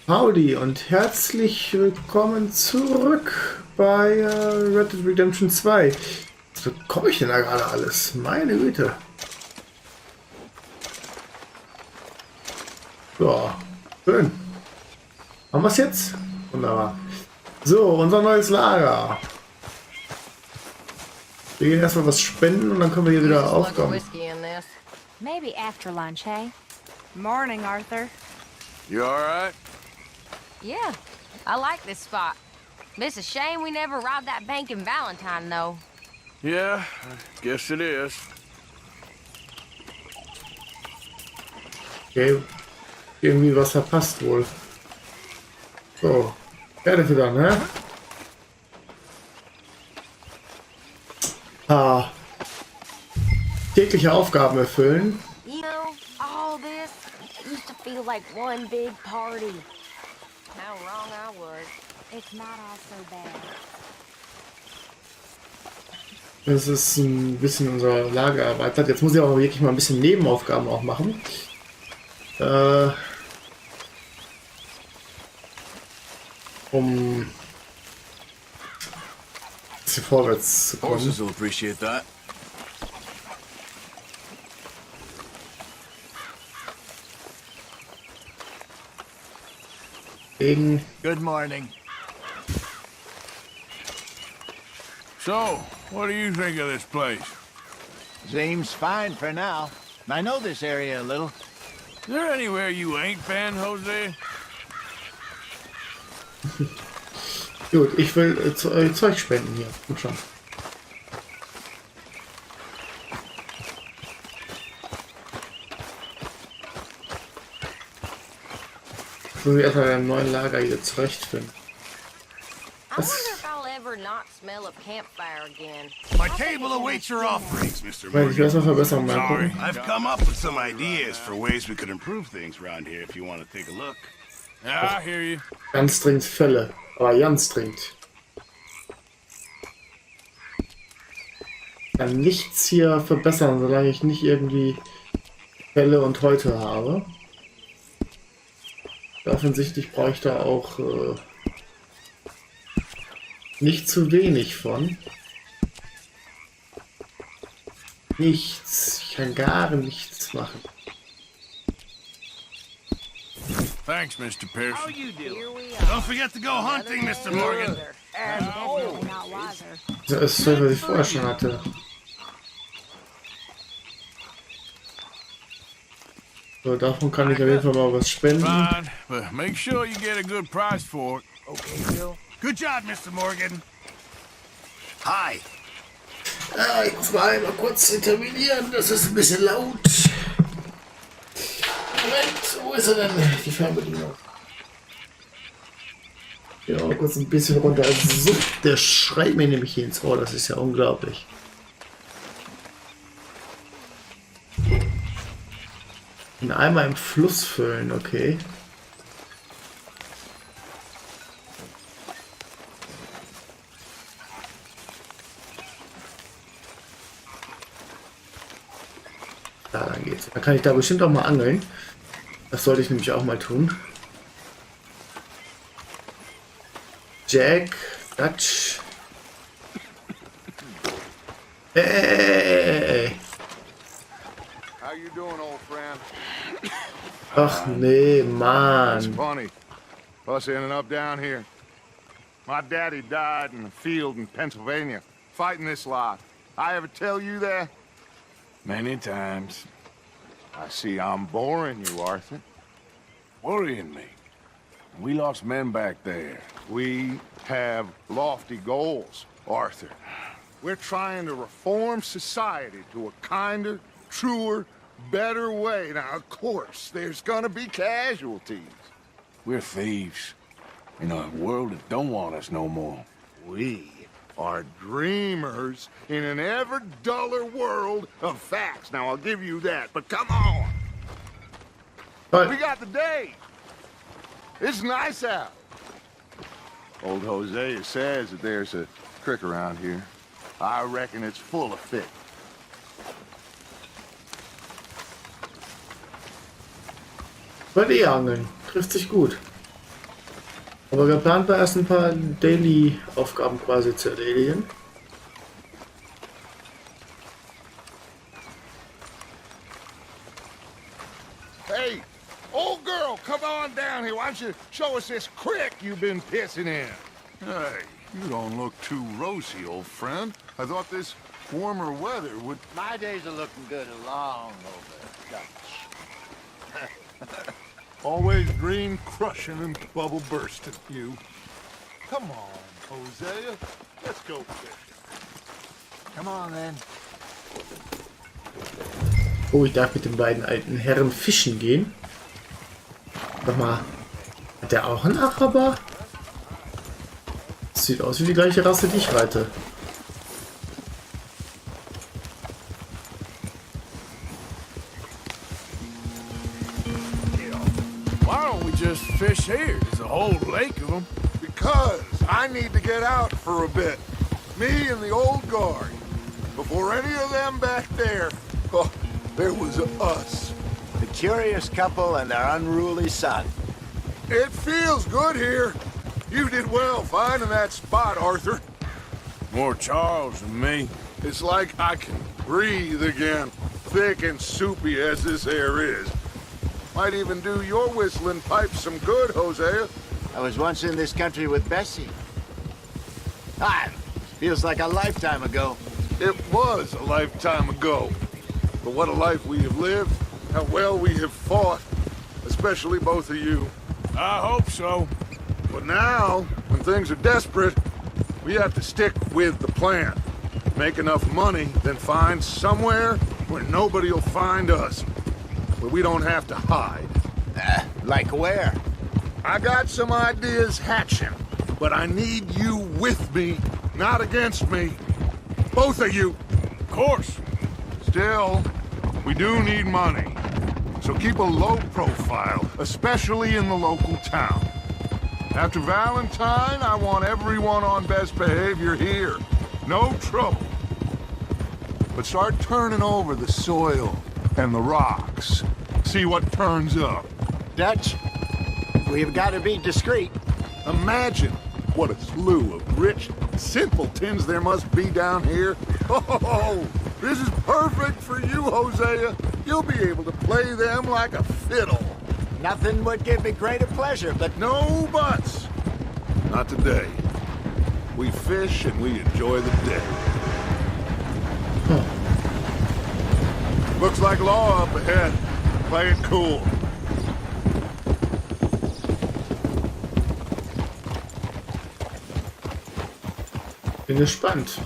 Howdy und herzlich willkommen zurück bei Red Dead Redemption 2. Was bekomme ich denn da gerade alles? Meine Güte. Ja, schön. Haben wir es jetzt? Wunderbar. So, unser neues Lager. Wir gehen erstmal was spenden und dann können wir hier wieder aufkommen. Maybe after lunch, hey? Morning, Arthur. You all right? Yeah, I like this spot. It's a shame we never robbed that bank in Valentine, though. Yeah, I guess it is. Okay, irgendwie was verpasst wohl. So, Pferde füttern, ne? Tägliche Aufgaben erfüllen. You know, all this used to feel like one big party. How wrong I was. It's not all so bad. Das ist ein bisschen unser Lager erweitert. Jetzt muss ich aber wirklich mal ein bisschen Nebenaufgaben auch machen. Um ein bisschen vorwärts zu kommen. Horses will appreciate that. Gegen Good morning. So, what do you think of this place? Seems fine for now. I know this area a little. Is there anywhere you ain't been, Jose? Gut, ich will Zeug spenden hier. Gut schon. So wie erstmal im neuen Lager hier zurechtfinden. I wonder if I'll ever not smell a campfire again. My table awaits your offerings, Mr. Ich werde es mal verbessern, mal Sorry. gucken. I've come up with some ideas for ways we could improve things around here if you want to take a look. Yeah, I hear you. Ganz dringend Fälle, aber ganz dringend. Ich kann nichts hier verbessern, solange ich nicht irgendwie Fälle und Häute habe. Offensichtlich brauche ich da auch nicht zu wenig von. Nichts. Ich kann gar nichts machen. Thanks, Mr. Pearson. How you do? Here we Don't are. forget to go hunting, Mr. Morgan. Definitely not wiser. Das ist das, was ich vorher schon hatte. So, davon kann ich auf jeden Fall mal was spenden. Fine, but make sure you get a good price for it. Okay, Bill. Good job, Mr. Morgan. Hi. Jetzt mal einmal kurz intervenieren, das ist ein bisschen laut. Moment, wo ist er denn? Die Fernbedienung. Ja, mal kurz ein bisschen runter. So, der schreit mir nämlich hier ins Ohr, das ist ja unglaublich. Den Eimer im Fluss füllen, okay. Da, dann geht's. Dann kann ich da bestimmt auch mal angeln. Das sollte ich nämlich auch mal tun. Jack, Dutch. Ey. How you doing, old friend? Ach nee, It's Mann. funny. Us ending up down here. My daddy died in the field in Pennsylvania, fighting this lot. I ever tell you that? Many times. I see I'm boring you, Arthur. Worrying me. We lost men back there. We have lofty goals, Arthur. We're trying to reform society to a kinder, truer, better way. Now, of course, there's gonna be casualties. We're thieves. In a world that don't want us no more. We are dreamers in an ever duller world of facts. Now, I'll give you that, but come on. We But, got the day. It's nice out. Old Hosea says that there's a creek around here. I reckon it's full of fish. angeln. Trifft sich gut. Aber geplant war erst ein paar Daily-Aufgaben quasi zu erledigen. Hey, old girl, come on down here. Why don't you show us this creek you've been pissing in? Hey, you don't look too rosy, old friend. I thought this warmer weather would... My days are looking good along over, Dutch. Always green crushing and bubble bursting, you. Come on, Hosea. Let's go fishing. Come on, then. Oh, ich darf mit den beiden alten Herren fischen gehen. Sag mal, hat der auch einen Araber? Das sieht aus wie die gleiche Rasse, die ich reite. Why don't we just fish here? There's a whole lake of them. Because I need to get out for a bit. Me and the old guard. Before any of them back there, oh, there was us. The curious couple and their unruly son. It feels good here. You did well finding that spot, Arthur. More Charles than me. It's like I can breathe again, thick and soupy as this air is. Might even do your whistling pipes some good, Hosea. I was once in this country with Bessie. Feels like a lifetime ago. It was a lifetime ago. But what a life we have lived, how well we have fought, especially both of you. I hope so. But now, when things are desperate, we have to stick with the plan. Make enough money, then find somewhere where nobody will find us. Where we don't have to hide. Like where? I got some ideas hatching, but I need you with me, not against me. Both of you. Of course. Still, we do need money. So keep a low profile, especially in the local town. After Valentine, I want everyone on best behavior here. No trouble. But start turning over the soil and the rocks. See what turns up. Dutch, we've got to be discreet. Imagine what a slew of rich simpletons there must be down here. Oh, this is perfect for you, Hosea. You'll be able to play them like a fiddle. Nothing would give me greater pleasure, but No buts. Not today. We fish and we enjoy the day. Looks like law up ahead. Play it cool. Bin gespannt.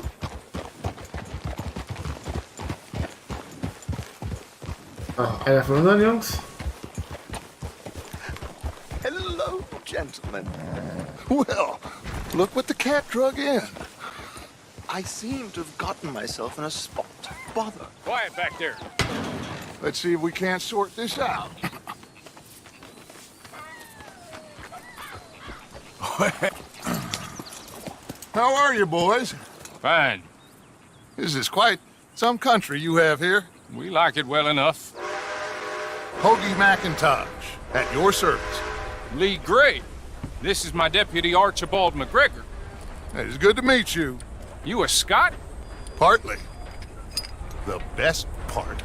Ah, einer von unseren Jungs. Hello, gentlemen. Well, look what the cat drug in. I seem to have gotten myself in a spot. Bother. Quiet back there. Let's see if we can't sort this out. How are you, boys? Fine. This is quite some country you have here. We like it well enough. Hoagie McIntosh, at your service. Lee Gray. This is my deputy Archibald McGregor. It's good to meet you. You a Scot? Partly. The best part.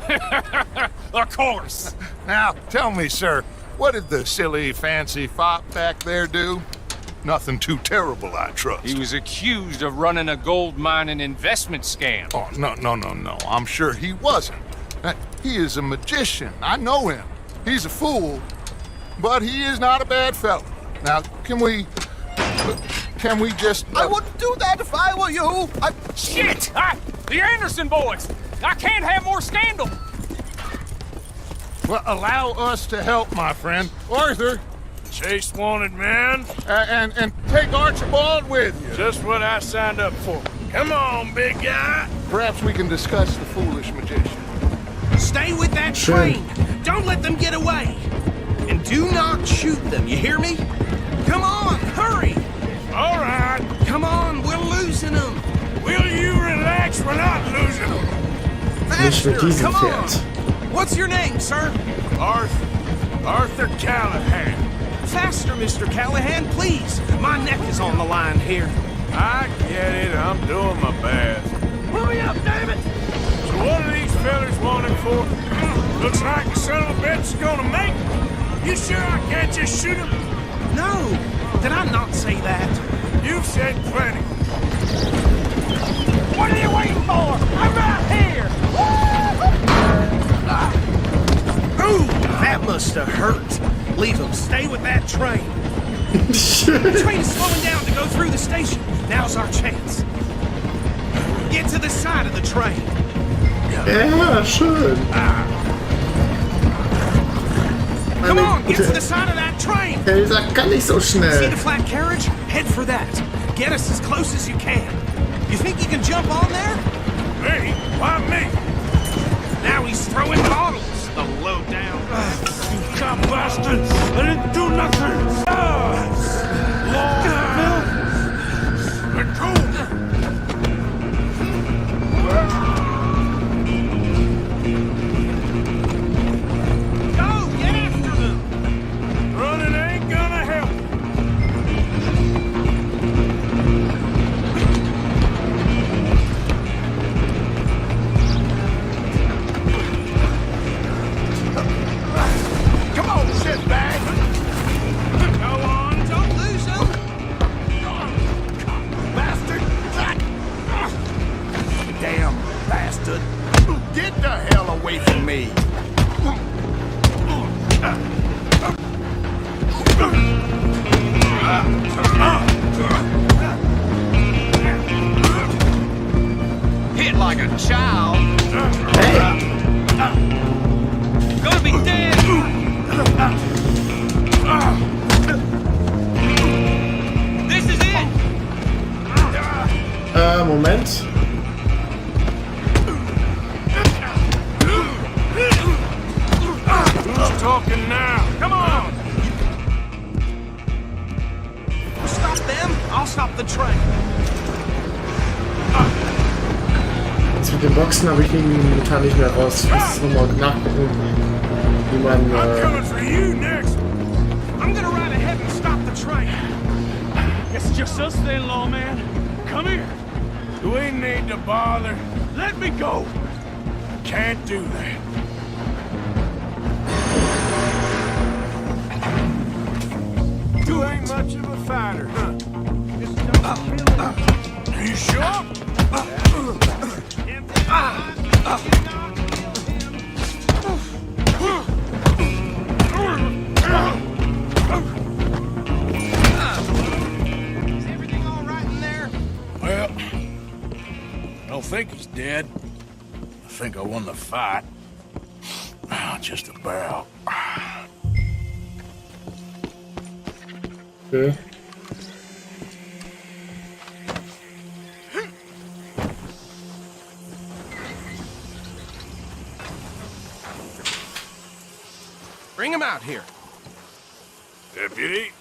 Of course. Now, tell me, sir, what did the silly, fancy fop back there do? Nothing too terrible, I trust. He was accused of running a gold mining investment scam. Oh, no. I'm sure he wasn't. He is a magician. I know him. He's a fool, but he is not a bad fellow. Now, can we just... I wouldn't do that if I were you. Shit! The Anderson boys! I can't have more scandal! Well, allow us to help, my friend. Arthur, Chase wanted man. and take Archibald with you. Just what I signed up for. Come on, big guy. Perhaps we can discuss the foolish magician. Stay with that Sure. train. Don't let them get away. And do not shoot them, you hear me? Come on, hurry. All right. Come on, we're losing them. Will you relax? We're not losing them. Nicht mit Faster, diesem come on. Pferd. What's your name, sir? Arthur Callahan. faster, Mr. Callahan, please. My neck is on the line here. I get it. I'm doing my best. Hurry up, David! So what are these fellas wanting for? Looks like the son of a bitch is gonna make it. You sure I can't just shoot him? No! Did I not say that? You've said plenty. What are you waiting for? I'm right here! Ooh, that must have hurt. Leave him. Stay with that train. The train is slowing down to go through the station. Now's our chance. Get to the side of the train. Ja, schön. Come on, get to the side of that train. Elsa kann nicht so See schnell. the flat carriage? Head for that. Get us as close as you can. You think you can jump on there? Me? Why me? Now he's throwing bottles. The low down. You cop bastard! I didn't do nothing! Let go! Go, get after them. Running ain't gonna help. Come on, shitbag! Go on, don't lose them. Bastard! Damn bastard. Get the hell away from me. Hit like a child. Gonna be dead. This is it. Moment. Who's talking now? Come on. Stop them. I'll stop the train. Jetzt mit den Boxen habe ich ihn momentan nicht mehr raus. Ich muss nochmal nachgucken, wie man. I'm coming for you next. I'm gonna ride ahead and stop the train. It's just us then, lawman. Come here. Do we need to bother? Let me go. Can't do that. You ain't much of a fighter, huh? Are you sure? Is everything all right in there? Well, I don't think he's dead. I think I won the fight. Just about. Okay. Bring him out here. Deputy,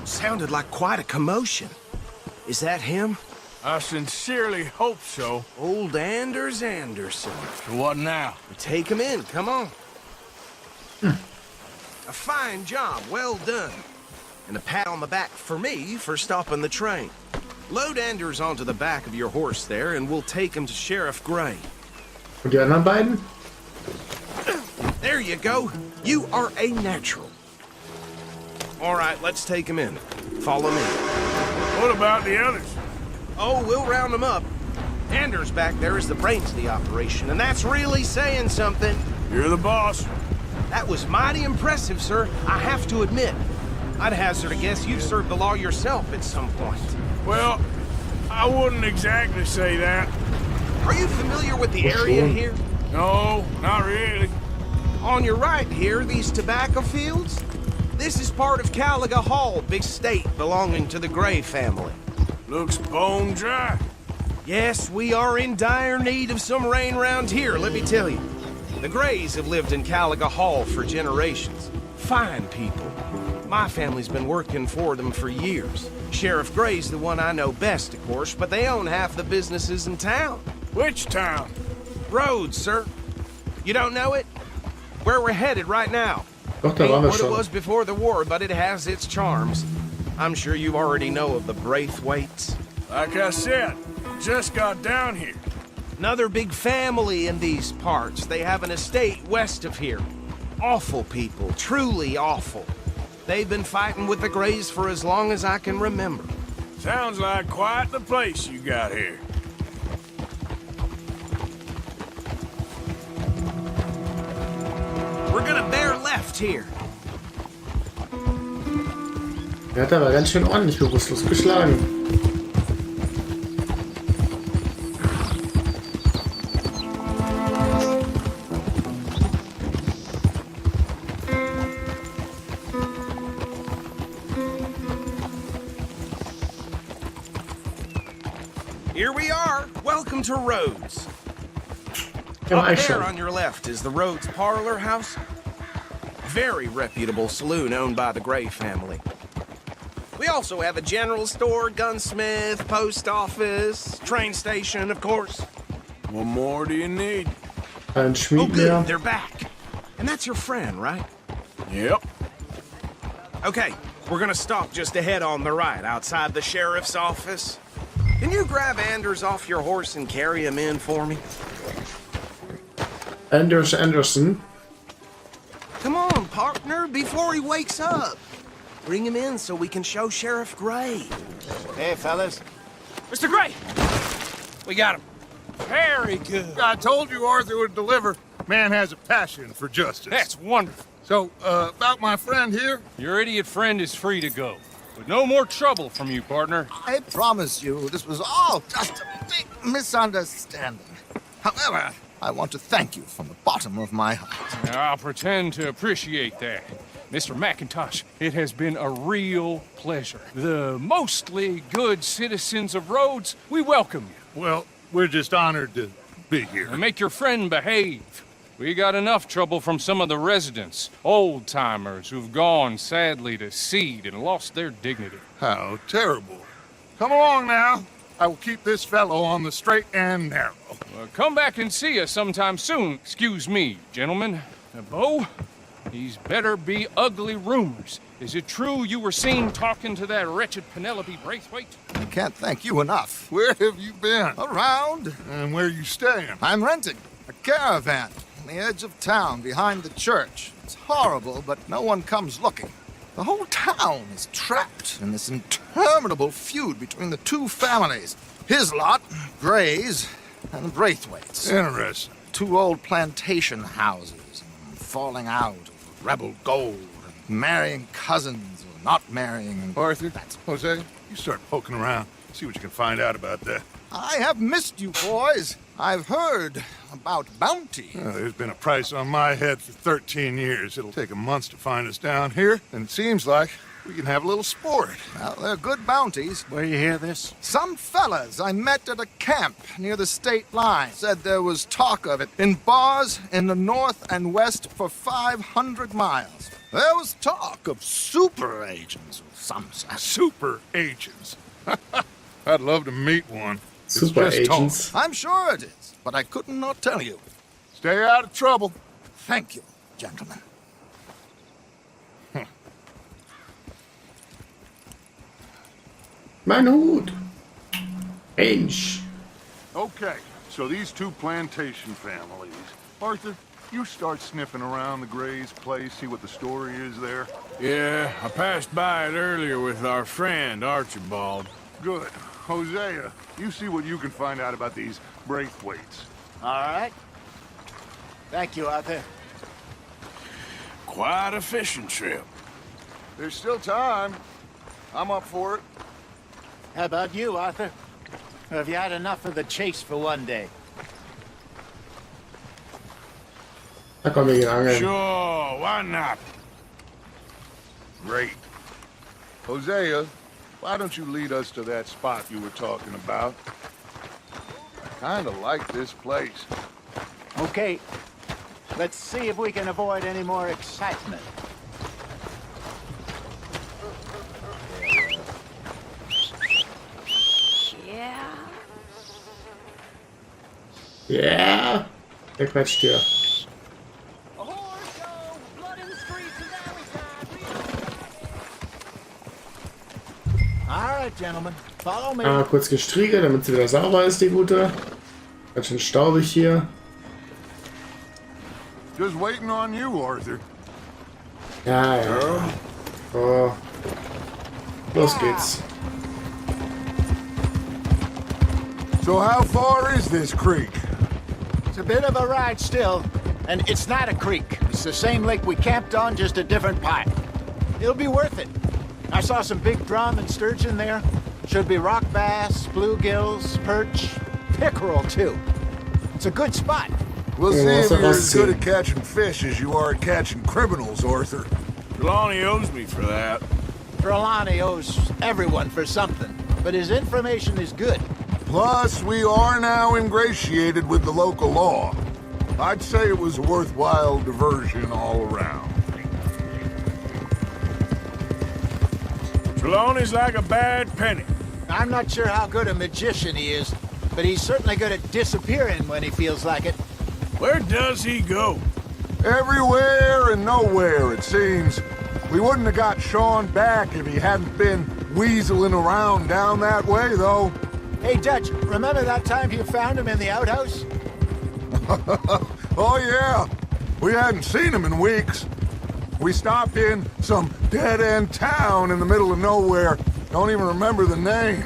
Sounded like quite a commotion. Is that him? I sincerely hope so. Old Anders Anderson. So what now? Take him in, come on. A fine job, well done. And a pat on the back for me for stopping the train. Load Anders onto the back of your horse there, and we'll take him to Sheriff Gray. Und die anderen beiden? There you go. You are a natural. All right, let's take him in. Follow me. What about the others? Oh, we'll round them up. Anders back there is the brains of the operation, and that's really saying something. You're the boss. That was mighty impressive, sir. I have to admit. I'd hazard a guess you've served the law yourself at some point. Well, I wouldn't exactly say that. Are you familiar with the area here? No, not really. On your right here, these tobacco fields? This is part of Caliga Hall, big estate belonging to the Gray family. Looks bone dry. Yes, we are in dire need of some rain round here, let me tell you. The Grays have lived in Caliga Hall for generations. Fine people. My family's been working for them for years. Sheriff Gray's the one I know best, of course, but they own half the businesses in town. Which town? Rhodes, sir. You don't know it? Where we're headed right now. Doch, da waren Ain't wir what it schon. was before the war, but it has its charms. I'm sure you already know of the Braithwaites. Like I said, just got down here. Another big family in these parts. They have an estate west of here. Awful people, truly awful. They've been fighting with the Greys for as long as I can remember. Sounds like quite the place you got here. We're gonna bear left here. Der hat aber ganz schön ordentlich bewusstlos geschlagen. Here we are. Welcome to Rhodes. Ja, Up ich there schon. on your left is the Rhodes Parlor House. Very reputable saloon owned by the Gray family. We also have a general store, gunsmith, post office, train station, of course. What more do you need? Ein Oh, Schmied good. mehr. They're back. And that's your friend, right? Yep. Okay, we're gonna stop just ahead on the right, outside the sheriff's office. Can you grab Anders off your horse and carry him in for me? Anderson. Come on, partner, before he wakes up. Bring him in so we can show Sheriff Gray. Hey, fellas. Mr. Gray! We got him. Very good. I told you Arthur would deliver. Man has a passion for justice. That's wonderful. So, about my friend here, Your idiot friend is free to go. With no more trouble from you, partner. I promise you, this was all just a big misunderstanding. However, I want to thank you from the bottom of my heart. I'll pretend to appreciate that. Mr. McIntosh, it has been a real pleasure. The mostly good citizens of Rhodes, we welcome you. well, we're just honored to be here. And make your friend behave. We got enough trouble from some of the residents, old-timers who've gone, sadly, to seed and lost their dignity. How terrible. Come along now. I will keep this fellow on the straight and narrow. Come back and see us sometime soon. Excuse me, gentlemen. Bo, these better be ugly rumors. Is it true you were seen talking to that wretched Penelope Braithwaite? I can't thank you enough. Where have you been? Around, And where you staying? I'm renting a caravan on the edge of town behind the church. It's horrible, but no one comes looking. The whole town is trapped in this interminable feud between the two families. His lot, Gray's, and the Braithwaites. Interesting. Two old plantation houses, falling out of rebel gold, and marrying cousins or not marrying. And Arthur, Jose, you start poking around. See what you can find out about that. I have missed you, boys. I've heard about bounty. There's been a price on my head for 13 years. It'll take a month to find us down here, and it seems like we can have a little sport. Well, they're good bounties. Where you hear this? Some fellas I met at a camp near the state line said there was talk of it in bars in the north and west for 500 miles. There was talk of super agents of some sort. Super agents. I'd love to meet one. It's Super just talk. Agents. I'm sure it is, but I couldn't not tell you. Stay out of trouble. Thank you, gentlemen. Mein Hut. Mensch. Okay, so these two plantation families. Arthur, you start sniffing around the Gray's place, see what the story is there. Yeah, I passed by it earlier with our friend, Archibald. Good. Hosea, you see what you can find out about these Braithwaites. All right. Thank you, Arthur. Quite a fishing trip. There's still time. I'm up for it. How about you, Arthur? Or have you had enough of the chase for one day? Da kommen wir hier angeln. Sure, why not? Great. Hosea, why don't you lead us to that spot you were talking about? I kinda like this place. Okay. Let's see if we can avoid any more excitement. Yeah. Ja. Der quatscht hier. A horse show, blood in the streets, and All right, gentlemen. Follow me. Kurz gestriegelt, damit sie wieder sauber ist, die gute. Ganz schön staubig hier. Just waiting on you, Arthur. Ja, ja. Oh. Los geht's. So how far is this creek? It's a bit of a ride still, and it's not a creek. It's the same lake we camped on, just a different pipe. It'll be worth it. I saw some big drum and sturgeon there. Should be rock bass, bluegills, perch, pickerel too. It's a good spot. We'll see if so you're as good see. at catching fish as you are at catching criminals, Arthur. Trelawney owes me for that. Trelawney owes everyone for something, but his information is good. Plus, we are now ingratiated with the local law. I'd say it was a worthwhile diversion all around. Trelawney's like a bad penny. I'm not sure how good a magician he is, but he's certainly good at disappearing when he feels like it. Where does he go? Everywhere and nowhere, it seems. We wouldn't have got Sean back if he hadn't been weaseling around down that way, though. Hey, Dutch, remember that time you found him in the outhouse? Oh, yeah. We hadn't seen him in weeks. We stopped in some dead-end town in the middle of nowhere. Don't even remember the name.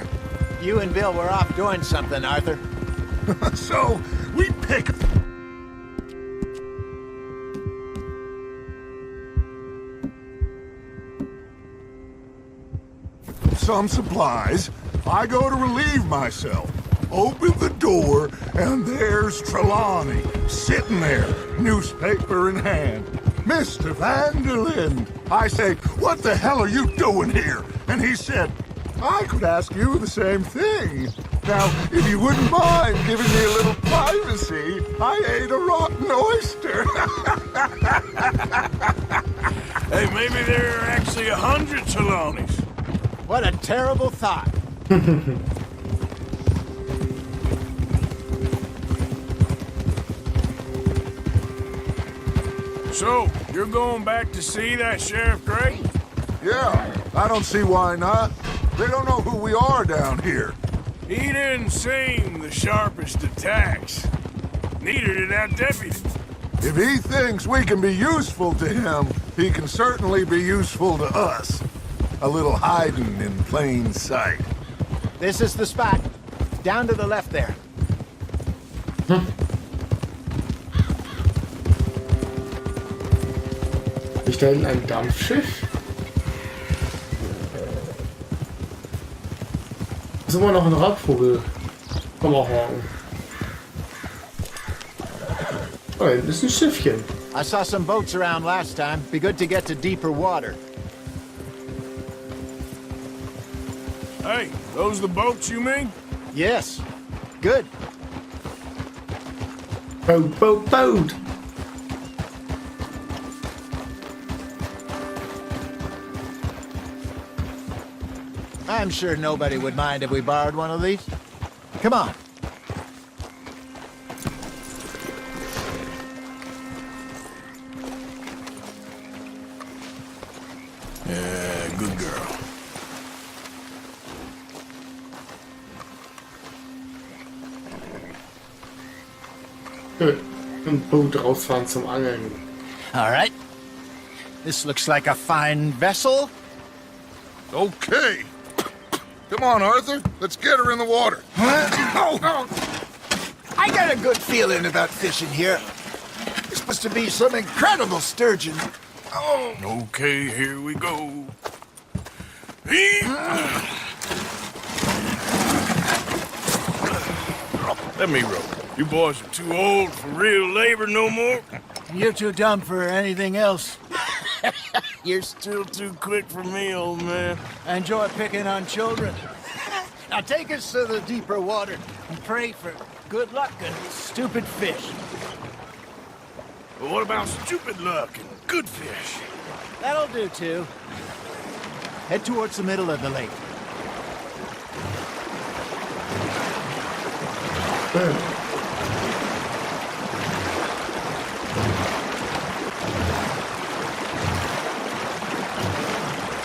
You and Bill were off doing something, Arthur. So, we pick some supplies. I go to relieve myself. Open the door, and there's Trelawney, sitting there, newspaper in hand. Mr. Vanderlyn. I say, what the hell are you doing here? And he said, I could ask you the same thing. Now, if you wouldn't mind giving me a little privacy, I ate a rotten oyster. Hey, maybe there are actually 100 Trelawneys. What a terrible thought. So, you're going back to see that Sheriff Gray? Yeah, I don't see why not. They don't know who we are down here. He didn't seem the sharpest attacks. Neither did that deputy. If he thinks we can be useful to him, he can certainly be useful to us. A little hiding in plain sight. This is the spot. Down to the left there. Ist da hinten ein Dampfschiff? Ist immer noch ein Raubvogel. Komm auch morgen. Oh, da hinten ist ein Schiffchen. I saw some boats around last time. Be good to get to deeper water. Hey, those the boats you mean? Yes. Good. Boat, boat, boat. I'm sure nobody would mind if we borrowed one of these. Come on. Yeah, good girl. Gut. Ein Boot rausfahren zum Angeln. All right. This looks like a fine vessel. Okay. Come on, Arthur. Let's get her in the water. I got a good feeling about fishing here. There's supposed to be some incredible sturgeon. Oh, Okay, here we go. Let me row. You boys are too old for real labor no more. you're too dumb for anything else. You're still too quick for me, old man. I enjoy picking on children. Now take us to the deeper water and pray for good luck and stupid fish. But what about stupid luck and good fish? That'll do too. Head towards the middle of the lake.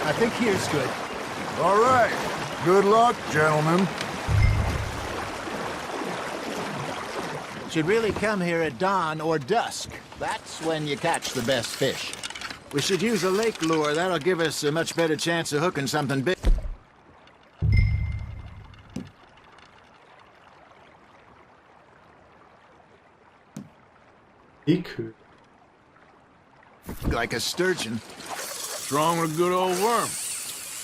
I think here's good. All right. Good luck, gentlemen. Should really come here at dawn or dusk. That's when you catch the best fish. We should use a lake lure. That'll give us a much better chance of hooking something big. Ekel. Like a sturgeon. What's wrong with a good old worm?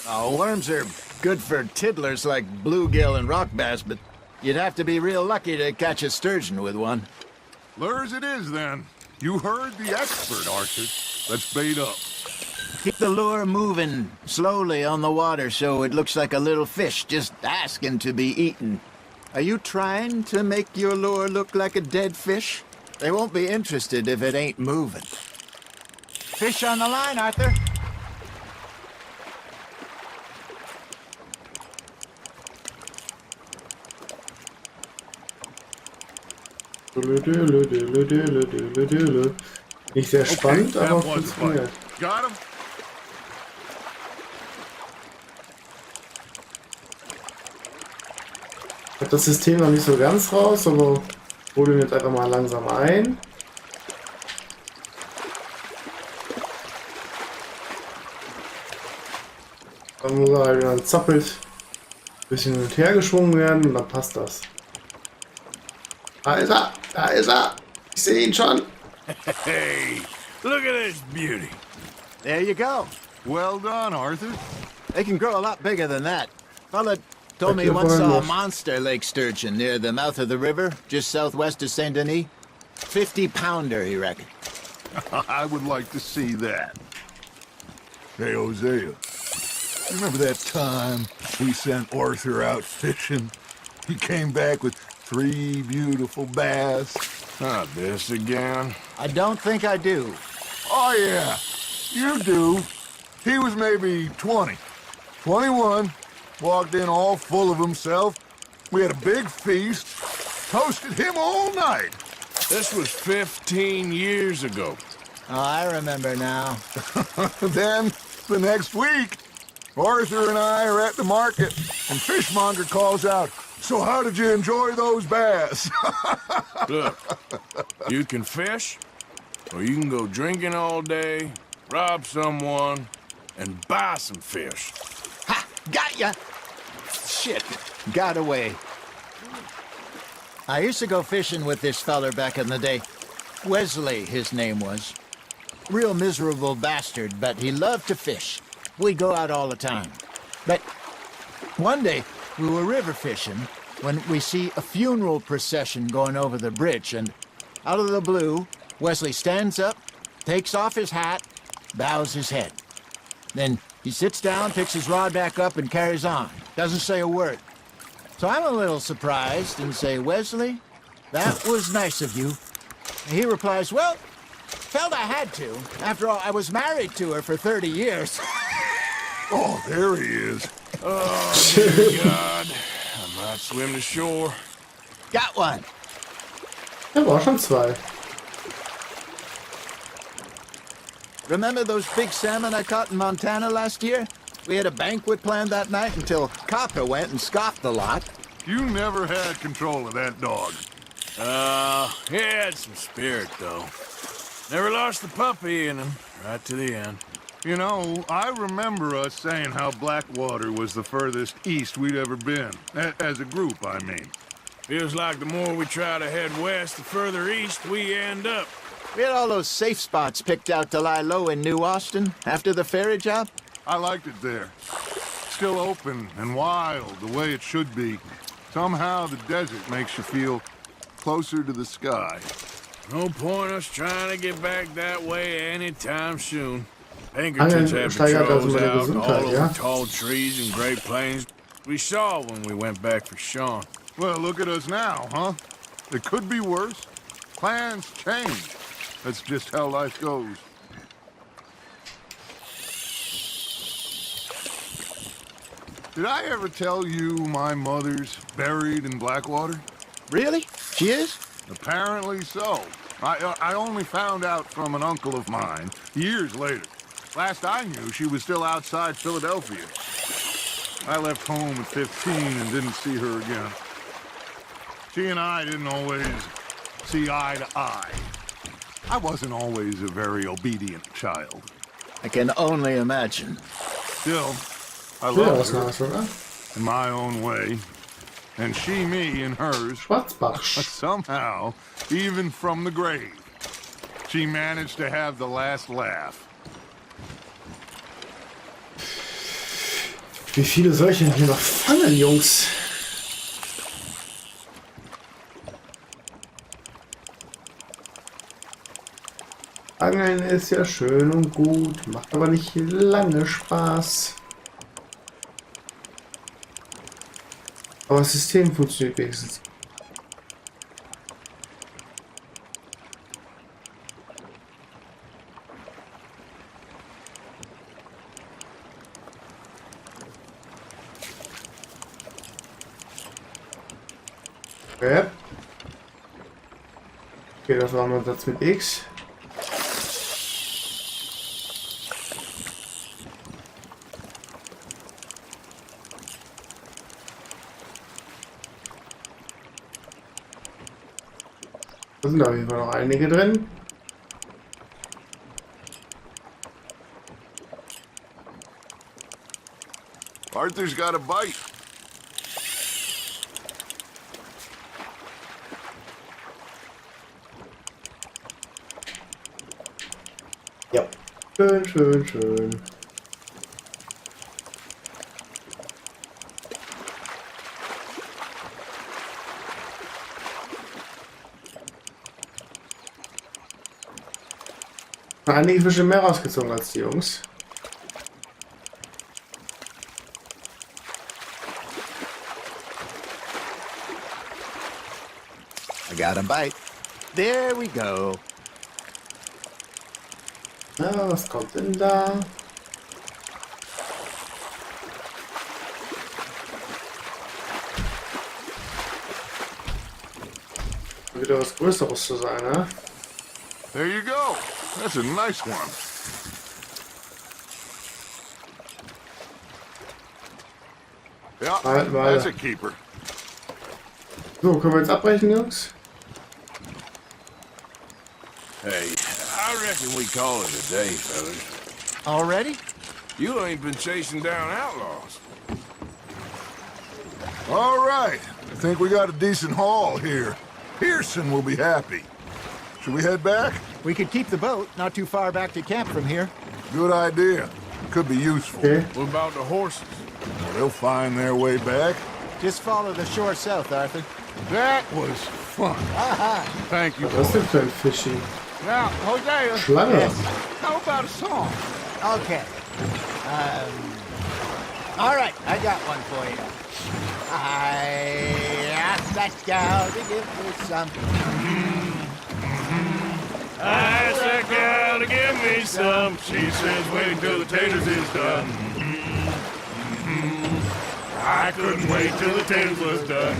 Oh, worms are good for tiddlers like bluegill and rock bass, but you'd have to be real lucky to catch a sturgeon with one. Lures it is, then. You heard the expert, Arthur. Let's bait up. Keep the lure moving slowly on the water so it looks like a little fish just asking to be eaten. Are you trying to make your lure look like a dead fish? They won't be interested if it ain't moving. Fish on the line, Arthur. Nicht sehr spannend, that aber was a bite. funktioniert. Got him? Ich habe das System noch nicht so ganz raus, aber hole ihn jetzt einfach mal langsam ein. Dann muss er halt, wenn er zappelt, ein bisschen hin und her geschwungen werden und dann passt das. Da ist er! Da ist er! Ich sehe ihn schon! Hey, look at this beauty. There you go. Well done, Arthur. They can grow a lot bigger than that. Fella told me he once saw a monster lake sturgeon near the mouth of the river, just southwest of Saint Denis. 50-pounder, he reckoned. I would like to see that. Hey, Hosea. Remember that time we sent Arthur out fishing? He came back with 3 beautiful bass. Not this again. I don't think I do. Oh, yeah. You do. He was maybe 20. 21. Walked in all full of himself. We had a big feast. Toasted him all night. This was 15 years ago. Oh, I remember now. Then, the next week, Arthur and I are at the market, and Fishmonger calls out, "So how did you enjoy those bass?" Look, you can fish, or you can go drinking all day, rob someone, and buy some fish. Ha! Got ya! Shit. Got away. I used to go fishing with this feller back in the day. Wesley, his name was. Real miserable bastard, but he loved to fish. We'd go out all the time. But one day, we were river fishing when we see a funeral procession going over the bridge, and out of the blue, Wesley stands up, takes off his hat, bows his head. Then he sits down, picks his rod back up, and carries on. Doesn't say a word. So I'm a little surprised and say, "Wesley, that was nice of you." And he replies, "Well, felt I had to. After all, I was married to her for 30 years. Oh, there he is. Oh, dear God. I might swim to shore. Got one. Ja, war schon 2. Remember those big salmon I caught in Montana last year? We had a banquet planned that night until Copper went and scoffed the lot. You never had control of that dog. He had some spirit, though. Never lost the puppy in him, right to the end. You know, I remember us saying how Blackwater was the furthest east we'd ever been. As a group, I mean. Feels like the more we try to head west, the further east we end up. We had all those safe spots picked out to lie low in New Austin after the ferry job. I liked it there. Still open and wild, the way it should be. Somehow the desert makes you feel closer to the sky. No point us trying to get back that way anytime soon. Pinkertons have patrols out all over tall trees and Great Plains. We saw when we went back for Sean. Well, look at us now, huh? It could be worse. Plans change. That's just how life goes. Did I ever tell you my mother's buried in Blackwater? Really? She is? Apparently so. I only found out from an uncle of mine years later. Last I knew, she was still outside Philadelphia. I left home at 15 and didn't see her again. She and I didn't always see eye to eye. I wasn't always a very obedient child. I can only imagine. Still, I love her in my own way. And she me in hers. Somehow, even from the grave, she managed to have the last laugh. Wie viele solche hier noch fangen, Jungs? Angeln ist ja schön und gut, macht aber nicht lange Spaß. Aber das System funktioniert wenigstens. Okay. Okay, das war ein Satz mit X. Da sind auf jeden Fall noch einige drin. Arthur's got a bite. Ja. Schön, schön, schön. Einige Fische mehr rausgezogen als die Jungs. I got a bite. There we go. Ja, was kommt denn da? Wieder was Größeres zu sein, ne? There you go. That's a nice one. Yeah, that's a keeper. So, können wir jetzt abbrechen, Jungs? Hey, I reckon we call it a day, fellas. Already? You ain't been chasing down outlaws. All right. I think we got a decent haul here. Pearson will be happy. Should we head back? We could keep the boat not too far back to camp from here. Good idea. Could be useful. Okay. What about the horses? Well, they'll find their way back. Just follow the shore south, Arthur. That was fun. Thank you. Was ist denn für ein Fischi? Now, Hosea. Schlange. Yes. How about a song? Okay. All right, I got one for you. I asked that gal to give me some. I asked that gal to give me some. She says wait till the taters is done. I couldn't wait till the taters was done.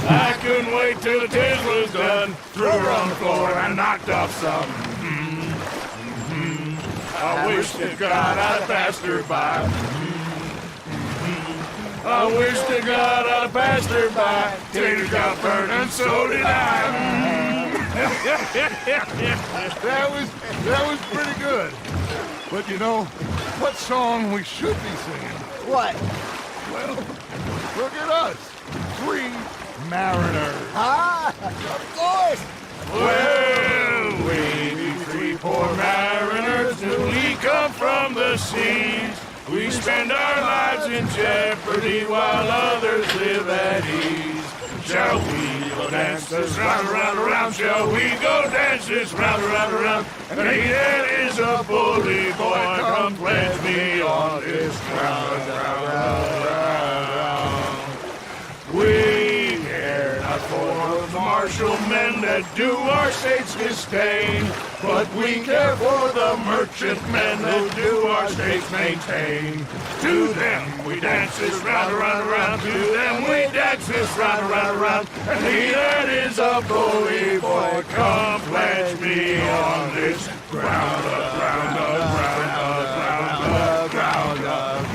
I couldn't wait till the taters was done. Threw her on the floor and knocked off some. I wish to God I'd passed her by. I wish to God I'd passed her by. Taters got burned and so did I. That was pretty good. But you know, what song we should be singing? What? Well, look at us. 3 mariners. Ah, of course. Well, we be 3 poor mariners newly come from the seas. We spend our lives in jeopardy while others live at ease. Shall we go dance this round, around, around? Shall we go dance this round, around, around? And he that is a bully boy, come pledge me on this ground, round, round, round. We care not for the martial men that do our state's disdain, but we care for the merchant men that do our state's maintain. To them we dance this round, around, around. To them we dance this round, around, around. And he that is a bully boy, come pledge me on this ground, ground, ground, ground, ground, ground, ground.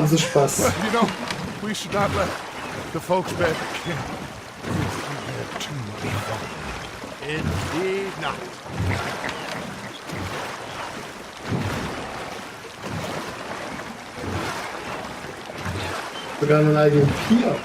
machen sie Spaß. You know, we should not let the folks back at camp get too much fun. Indeed not. Sogar einen eigenen Pier.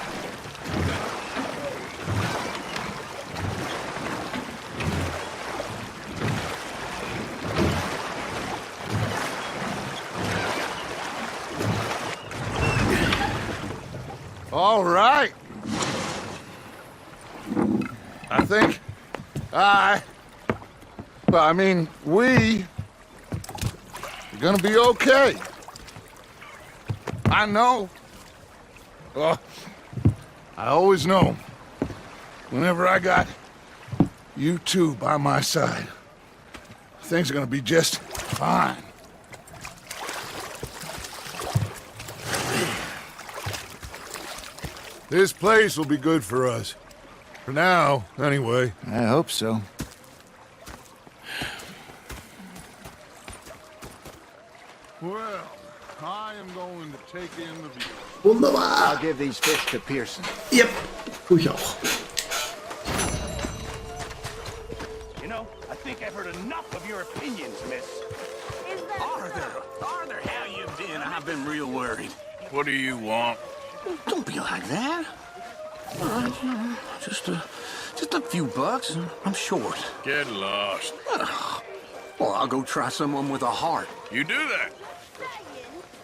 All right. I think we are gonna be okay. I know. Well, I always know. Whenever I got you two by my side, things are gonna be just fine. This place will be good for us. For now, anyway. I hope so. Well, I am going to take in the view. Wunderbar. I'll give these fish to Pearson. Yep, tue ich auch. You know, I think I've heard enough of your opinions, miss. Is that Arthur, how you been? I've been real worried. What do you want? Don't be like that. All right, just a few bucks. I'm short. Get lost. Well, I'll go try someone with a heart. You do that.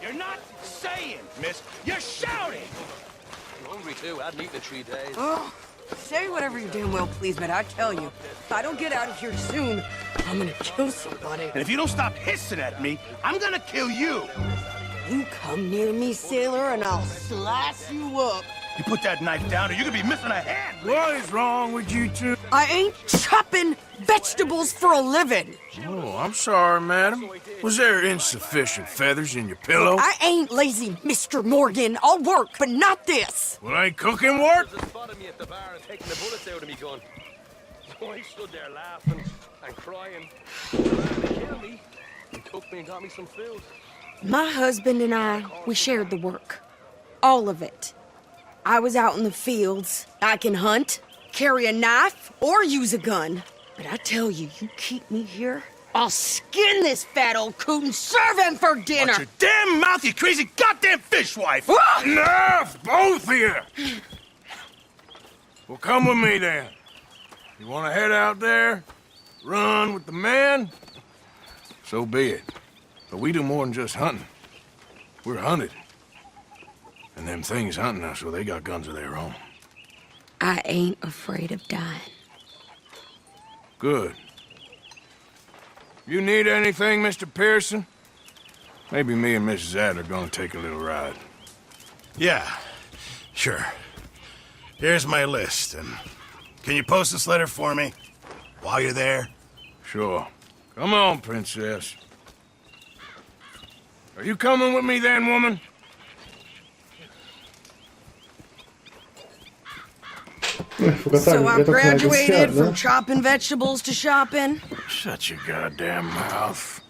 You're not saying, miss. You're shouting. I'm hungry too. I'd eat in 3 days. Oh, say whatever you damn well please, but I tell you, if I don't get out of here soon, I'm gonna kill somebody. And if you don't stop hissing at me, I'm gonna kill you. You come near me, sailor, and I'll slice you up. You put that knife down or you're gonna be missing a hand. What is wrong with you two? I ain't chopping vegetables for a living. Oh, I'm sorry, madam. Was there insufficient feathers in your pillow? I ain't lazy, Mr. Morgan. I'll work, but not this. Well, ain't cooking work? They spotted me at the bar and taking the bullets out of me gun. So I stood there laughing and crying. They killed me. They took me and got me some food. My husband and I, we shared the work. All of it. I was out in the fields. I can hunt, carry a knife, or use a gun. But I tell you, you keep me here, I'll skin this fat old coot and serve him for dinner. Watch your damn mouth, you crazy goddamn fishwife! Enough, both of you! Well, come with me then. You want to head out there, run with the men? So be it. But we do more than just hunting. We're hunted. And them things hunting us, so they got guns of their own. I ain't afraid of dying. Good. You need anything, Mr. Pearson? Maybe me and Mrs. Ad are gonna take a little ride. Yeah, sure. Here's my list, and can you post this letter for me while you're there? Sure. Come on, Princess. Are you coming with me then, woman? So I graduated from chopping vegetables to shopping. Shut your goddamn mouth.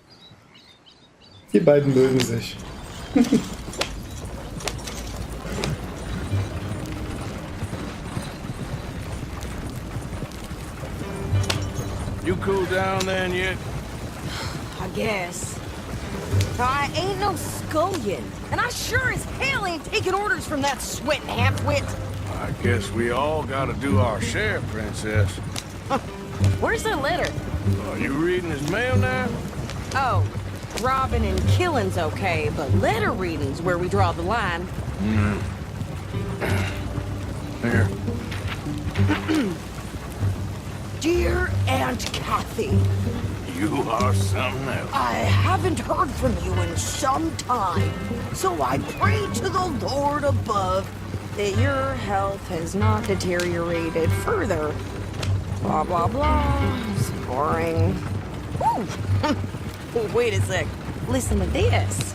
Die beiden mögen sich. You cool down then yet? I guess. I ain't no scullion, and I sure as hell ain't taking orders from that sweating half-wit. I guess we all gotta do our share, Princess. Where's the letter? Are you reading his mail now? Oh, robbing and killing's okay, but letter reading's where we draw the line. Here. Dear Aunt Kathy, You are something else. I haven't heard from you in some time, so I pray to the Lord above that your health has not deteriorated further. Blah, blah, blah. It's boring. Ooh. Wait a sec. Listen to this.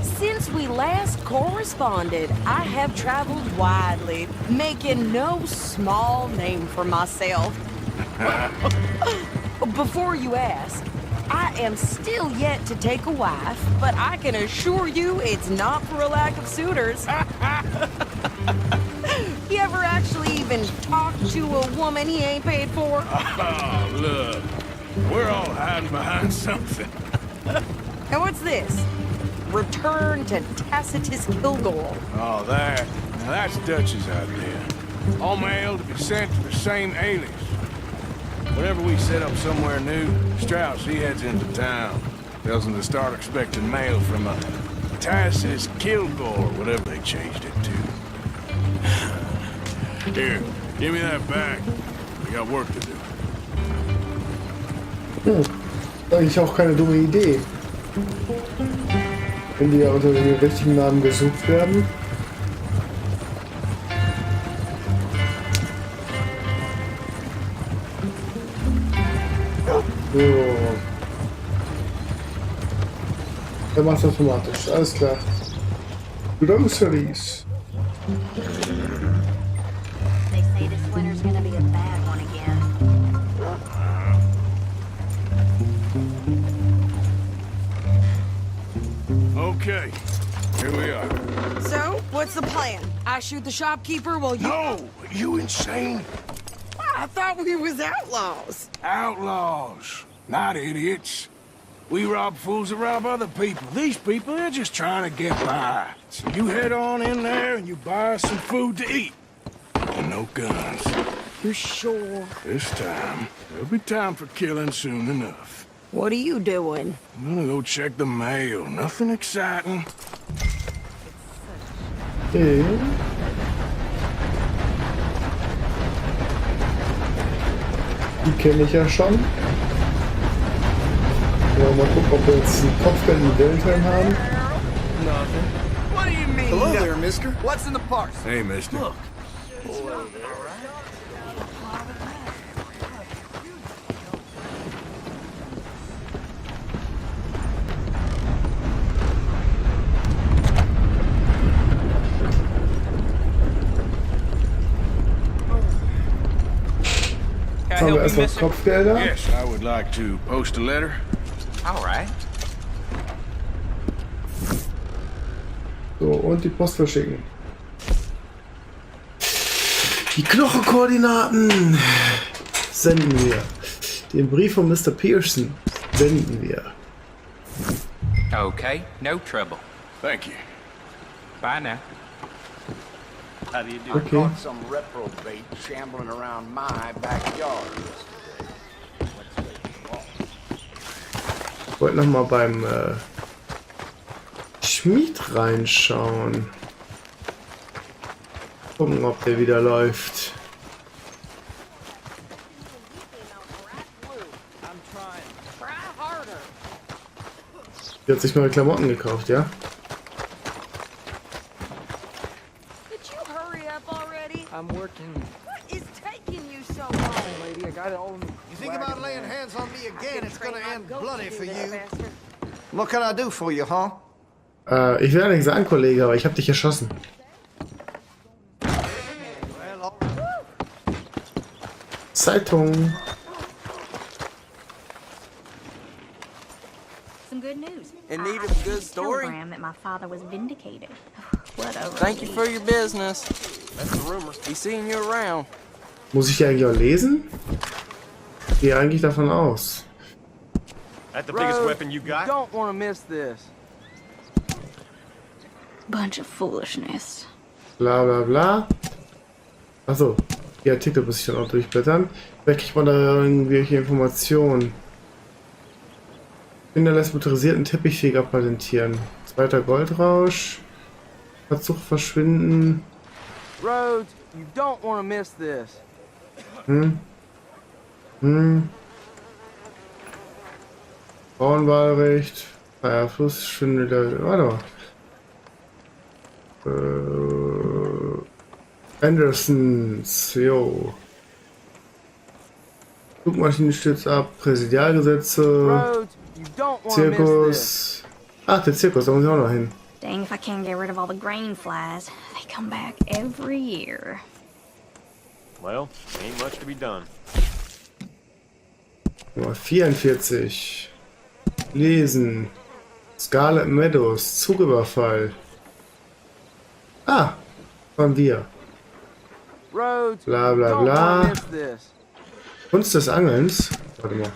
Since we last corresponded, I have traveled widely, making no small name for myself. Before you ask, I am still yet to take a wife, but I can assure you it's not for a lack of suitors. You ever actually even talk to a woman he ain't paid for? Oh, look. We're all hiding behind something. And what's this? Return to Tacitus Kilgore. Oh, now that's Dutch's idea. All mail to be sent to the same alias. Whenever we set up somewhere new, Strauss, he heads into town. Tells them to start expecting mail from a Tacitus Kilgore, whatever they changed it to. Here, give me that back. We got work to do. Eigentlich auch keine dumme Idee. Wenn die ja unter den richtigen Namen gesucht werden. So. Er macht das automatisch, alles klar. Groceries. They say this winter's gonna be a bad one again. Okay, here we are. So, what's the plan? I shoot the shopkeeper while you... No! You insane? I thought we was outlaws. Outlaws, not idiots. We rob fools that rob other people. These people, they're just trying to get by. So you head on in there and you buy us some food to eat. And no guns. You sure? This time, there'll be time for killing soon enough. What are you doing? I'm gonna go check the mail. Nothing exciting. Okay. Die kenne ich ja schon. Ja, mal gucken, ob wir jetzt einen Kopfgeld in Weltheim haben. What do you mean? Hello there, mister. What's in the parcel? Hey, mister. Look. Jetzt haben wir erstmal Kopfgelder. Yes, I would like to post a letter. All right. So, und die Post verschicken. Die Knochenkoordinaten senden wir. Den Brief von Mr. Pearson senden wir. Okay, no trouble. Thank you. Bye now. How do you do? Okay. Caught some reprobate shambling around my backyard. Ich wollte nochmal beim Schmied reinschauen. Gucken, ob der wieder läuft. Die hat sich neue Klamotten gekauft, ja? I'm working. What is taking you so long? Lady, I got it all in the You think about laying hands on me again, it's gonna end bloody for you. Bastard. What can I do for you, huh? Ich will ja nichts sagen, Kollege, aber ich habe dich erschossen. Zeitung. Some good news. In need of a good story? Telegram that my father was vindicated. What a Thank you for your business. That's the rumor. He's seeing you around. Muss ich die eigentlich auch lesen? Ich gehe eigentlich davon aus. That the biggest weapon you got? You don't want to miss this. bunch of foolishness. Bla bla bla. Achso, die Artikel muss ich dann auch durchblättern. Vielleicht kriegt man da irgendwelche Informationen. Kinder lässt motorisierten Teppichfeger patentieren. Zweiter Goldrausch. Verzug verschwinden. Rhodes, you don't want to miss this. Frauenwahlrecht. Fluss, Schwindel, warte mal. Andersons, jo. Flugmaschinen stürzt ab, Präsidialgesetze, Rhodes, you don't want to miss Zirkus. Ach, der Zirkus, da muss ich auch noch hin. Dang if I can't get rid of all the grain flies. They come back every year. Well, ain't much to be done. Nummer 44. Lesen. Scarlet Meadows. Zugüberfall. Ah, von wir. Roads, Bla bla don't bla. wanna miss this. Kunst des Angelns. Warte mal.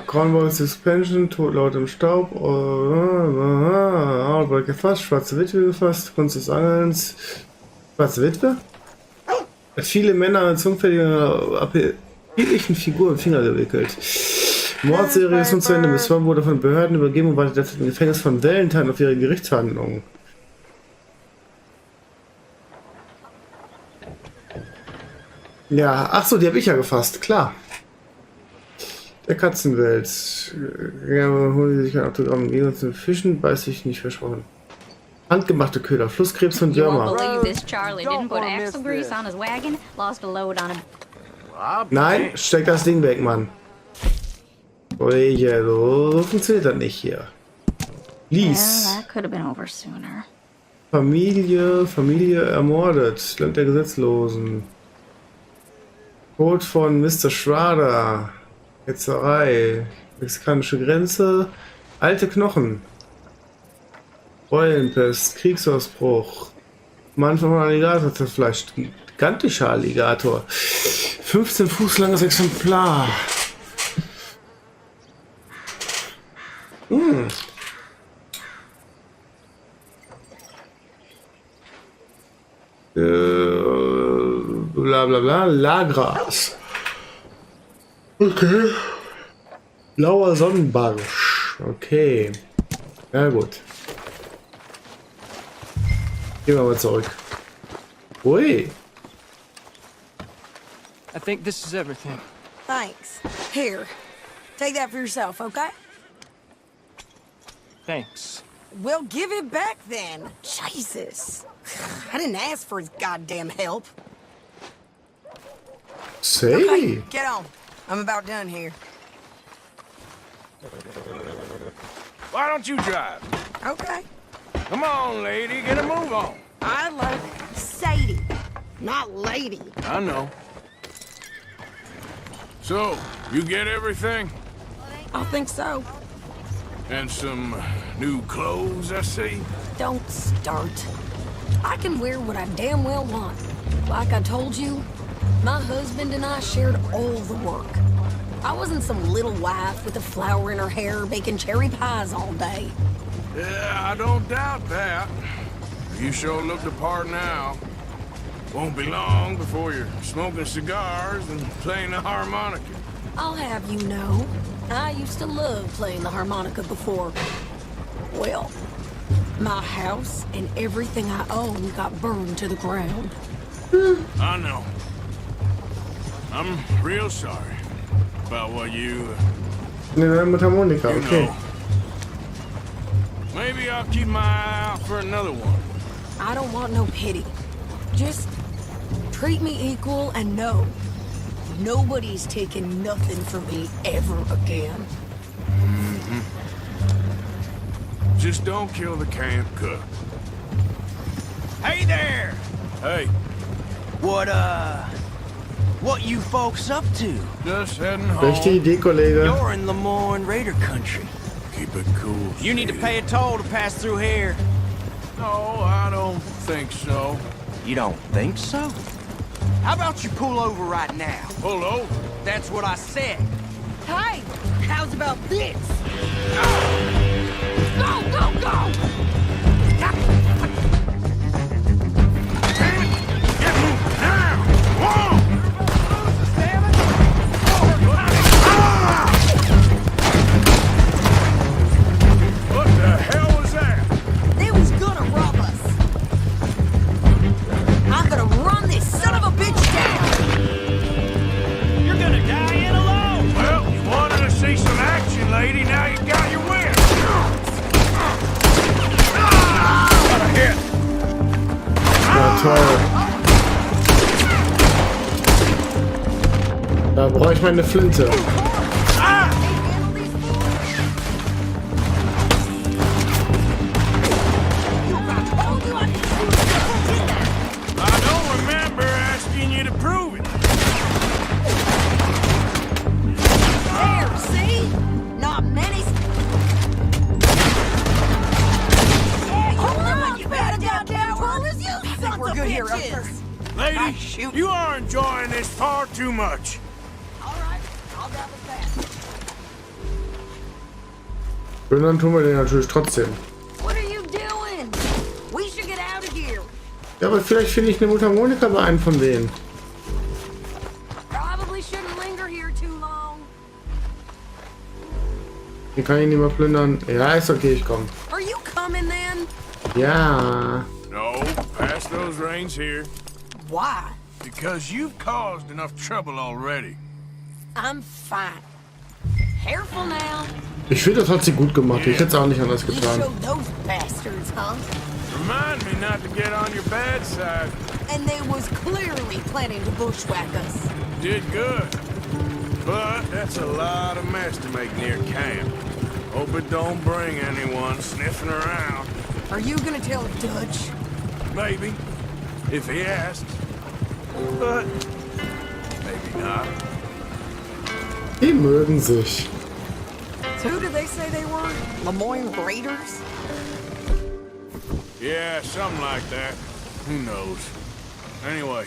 Cornwall Suspension, tot laut im Staub. Outbreak gefasst, schwarze Witwe gefasst. Kunst des Angelns. Schwarze Witwe? Hat viele Männer mit zungenfertigen, appetitlichen Figuren im Finger gewickelt. Mordserie ist nun zu Ende. Miss Swan wurde von Behörden übergeben und wartet derzeit im Gefängnis von Valentine auf ihre Gerichtsverhandlungen. Ja, ach so, die habe ich ja gefasst, klar. Der Katzenwelt. Ja, holen Sie sich ein Autogramm im Gegensatz zu Fischen, beißt sich nicht versprochen. Handgemachte Köder, Flusskrebs und Würmer. Nein, steck das Ding weg, Mann. Oje, so funktioniert das nicht hier. Lies. Familie ermordet. Land der Gesetzlosen. Tod von Mr. Schrader. Hetzerei. Mexikanische Grenze. Alte Knochen. Eulenpest. Kriegsausbruch. Mann von Alligator zerfleischt. Gigantischer Alligator. 15 Fuß langes Exemplar. Bla bla bla. Lagras. Okay. Blauer Sonnenbarsch. Okay. Ja gut. Gehen wir mal zurück. Ui. I think this is everything. Thanks. Here. Take that for yourself, okay? Thanks. Well, give it back then. Jesus. I didn't ask for his goddamn help. Say. Okay, get on. I'm about done here. Why don't you drive? Okay. Come on, lady, get a move on. I like Sadie, not lady. I know. So, you get everything? I think so. And some new clothes, I see? Don't start. I can wear what I damn well want. Like I told you, my husband and I shared all the work. I wasn't some little wife with a flower in her hair baking cherry pies all day. Yeah, I don't doubt that. You sure look the part now. Won't be long before you're smoking cigars and playing the harmonica. I'll have you know, I used to love playing the harmonica before. Well, my house and everything I own got burned to the ground. I know. I'm real sorry about what you... Mit Harmonika, okay. know. Maybe I'll keep my eye out for another one. I don't want no pity. Just treat me equal and know nobody's taking nothing from me ever again. Just don't kill the camp cook. Hey there! Hey, What you folks up to? just heading home. Rechte Idee, Kollege. You're in Lemoyne Raider country. Keep it cool. You need to pay a toll to pass through here. No, I don't think so. You don't think so? How about you pull over right now? Pull over. That's what I said. Hey, how's about this? Go, go, go! Get moving now! Whoa! What the hell was that? They was gonna rob us. I'm gonna run this son of a bitch down. You're gonna die in alone! Well, you wanted to see some action, lady. Now you got your win. What a hit. Ja, toll. Da brauche ich meine Flinte. I don't remember asking you to prove it. There, see? far too much. All right, I'll grab a pack. Dann tun wir den natürlich trotzdem. What are you doing? We should get out of here. Ja, aber vielleicht finde ich eine Mundharmonika bei einem von denen. Probably shouldn't linger here too long. Den kann ich nicht mehr plündern. Ja, ist okay, ich komme. Are you coming then? Ja. No, pass those reins here. Why? Because you've caused enough trouble already. I'm fine. Careful now. Ich finde, das hat sie gut gemacht. Ich hätte es auch nicht anders You getan. showed those bastards, huh? Remind me not to get on your bad side. And they was clearly planning to bushwhack us. Did good. But that's a lot of mess to make near camp. Hope it don't bring anyone sniffing around. Are you gonna tell Dutch? Maybe, if he asks. But maybe not. Die mögen sich. Who did they say they were? Lemoyne Raiders? Yeah, something like that. Who knows? Anyway,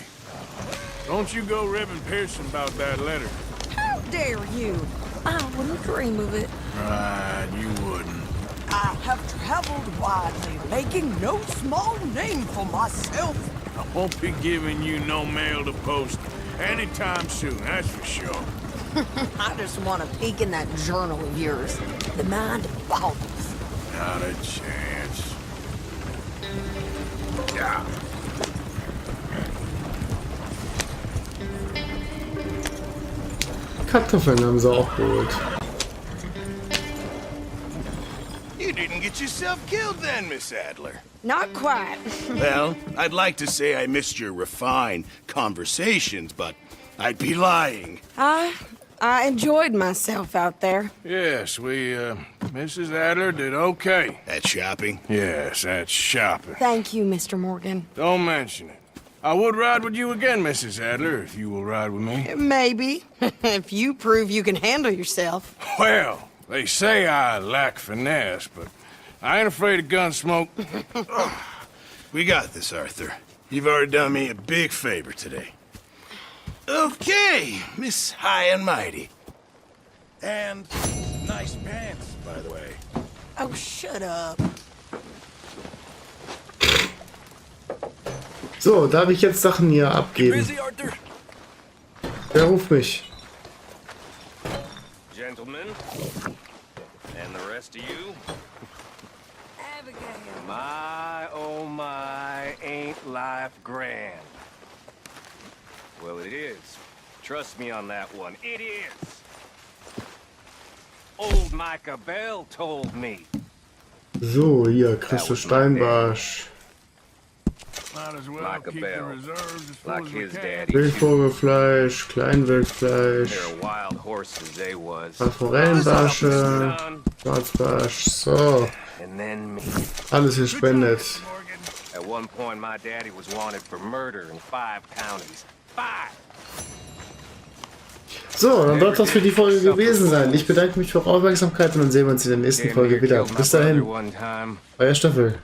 don't you go ribbing Pearson about that letter. How dare you? I wouldn't dream of it. Right, you wouldn't. I have traveled widely, making no small name for myself. I won't be giving you no mail to post anytime soon, that's for sure. I just want to peek in that journal of yours. The mind boggles. Not a chance. Yeah. Kartoffeln haben sie auch geholt. You didn't get yourself killed then, Miss Adler. Not quite. Well, I'd like to say I missed your refined conversations, but I'd be lying. I enjoyed myself out there. Yes, Mrs. Adler did okay. At shopping? Yes, that's shopping. Thank you, Mr. Morgan. Don't mention it. I would ride with you again, Mrs. Adler, if you will ride with me. Maybe. If you prove you can handle yourself. Well, they say I lack finesse, but I ain't afraid of gun smoke. We got this, Arthur. You've already done me a big favor today. Okay, Miss High and Mighty. And nice pants, by the way. Oh, shut up. So, darf ich jetzt Sachen hier abgeben? Wer ruft mich? Gentlemen, and the rest of you. Abigail. My, oh my, ain't life grand. Well, it is. Trust me on that one. It is. Old Micah Bell told me. So, hier, kriegst du Steinbarsch. Might as well Micah keep Bell, the reserves as full like as we his can. daddy. Wildvogelfleisch, Kleinwildfleisch, They're wild horses, they was. Forellenbarsche, Schwarzbarsch, so. And then me. Alles gespendet. At one point, my daddy was wanted for murder in 5 counties. 5! So, dann wird das für die Folge gewesen sein. Ich bedanke mich für eure Aufmerksamkeit und dann sehen wir uns in der nächsten Folge wieder. Bis dahin, euer Stöffel.